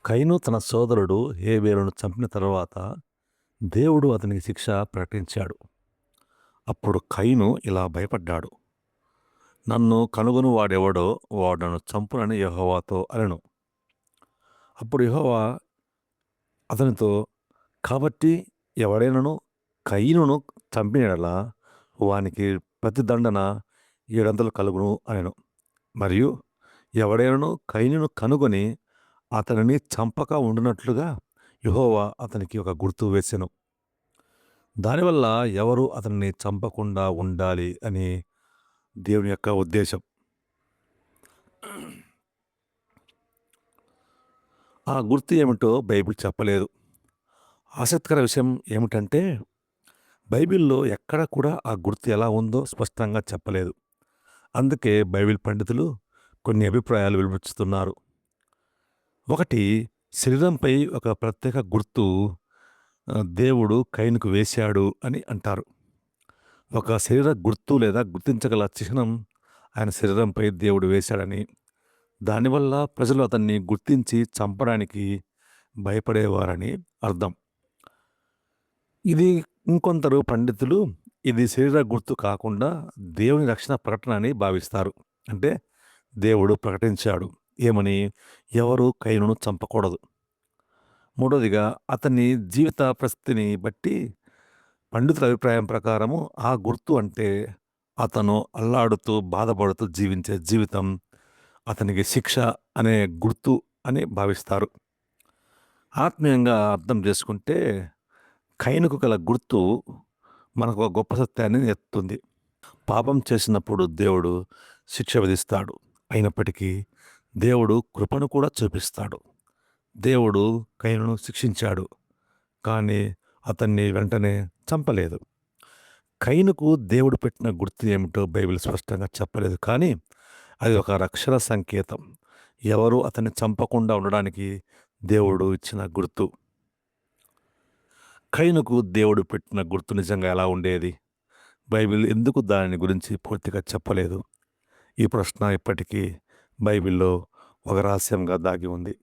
కయీను తన సోదరుడు హేబెలును చంపిన తరువాత దేవుడు అతనికి శిక్ష ప్రకటించాడు. అప్పుడు కయీను ఇలా భయపడ్డాడు. నన్ను కనుగొనువాడెవడో వాడు నన్ను చంపునని యెహోవాతో అనెను. అప్పుడు యెహోవా అతనితో, కాబట్టి ఎవడైనను కయీనును చంపిన యెడల వానికి ప్రతిదండన ఏడంతలు కలుగును అనెను. మరియు ఎవడైనను కయీనును కనుగొని అతనిని చంపక ఉండునట్లుగా యెహోవా అతనికి ఒక గుర్తు వేసెను. దానివల్ల ఎవరు అతనిని చంపకుండా ఉండాలి అని దేవుని యొక్క ఉద్దేశం. ఆ గుర్తు ఏమిటో బైబిల్ చెప్పలేదు. ఆసక్తికర విషయం ఏమిటంటే బైబిల్‌లో ఎక్కడ కూడా ఆ గుర్తు ఎలా ఉందో స్పష్టంగా చెప్పలేదు. అందుకే బైబిల్ పండితులు కొన్ని అభిప్రాయాలు వెలువచ్చుతున్నారు. ఒకటి, శరీరంపై ఒక ప్రత్యేక గుర్తు దేవుడు కయీనుకు వేశాడు అని అంటారు. ఒక శరీర గుర్తు లేదా గుర్తించగల చిహ్నం ఆయన శరీరంపై దేవుడు వేశాడని, దానివల్ల ప్రజలు అతన్ని గుర్తించి చంపడానికి భయపడేవారని అర్థం. ఇది ఇంకొందరు పండితులు ఇది శరీర గుర్తు కాకుండా దేవుని రక్షణ ప్రకటన అని భావిస్తారు. అంటే దేవుడు ప్రకటించాడు ఏమని, ఎవరు కయీనును చంపకూడదు. మూడోదిగా అతని జీవిత పరిస్థితిని బట్టి పండితుల అభిప్రాయం ప్రకారము ఆ గుర్తు అంటే అతను అల్లాడుతూ బాధపడుతూ జీవించే జీవితం అతనికి శిక్ష అనే గుర్తు అని భావిస్తారు. ఆత్మీయంగా అర్థం చేసుకుంటే కయీనుకు గల గుర్తు మనకు ఒక గొప్ప సత్యాన్ని ఎత్తుతుంది. పాపం చేసినప్పుడు దేవుడు శిక్ష విధిస్తాడు. అయినప్పటికీ దేవుడు కృపను కూడా చూపిస్తాడు. దేవుడు కయీనును శిక్షించాడు. కానీ అతన్ని వెంటనే చంపలేదు. కయీనుకు దేవుడు పెట్టిన గుర్తు ఏమిటో బైబిల్ స్పష్టంగా చెప్పలేదు. కానీ అది ఒక రక్షణ సంకేతం. ఎవరు అతన్ని చంపకుండా ఉండడానికి దేవుడు ఇచ్చిన గుర్తు. కయీనుకు దేవుడు పెట్టిన గుర్తు నిజంగా ఎలా ఉండేది? బైబిల్ ఎందుకు దాని గురించి పూర్తిగా చెప్పలేదు? ఈ ప్రశ్న ఇప్పటికీ బైబిల్‌లో ఒక రహస్యంగా దాగి ఉంది.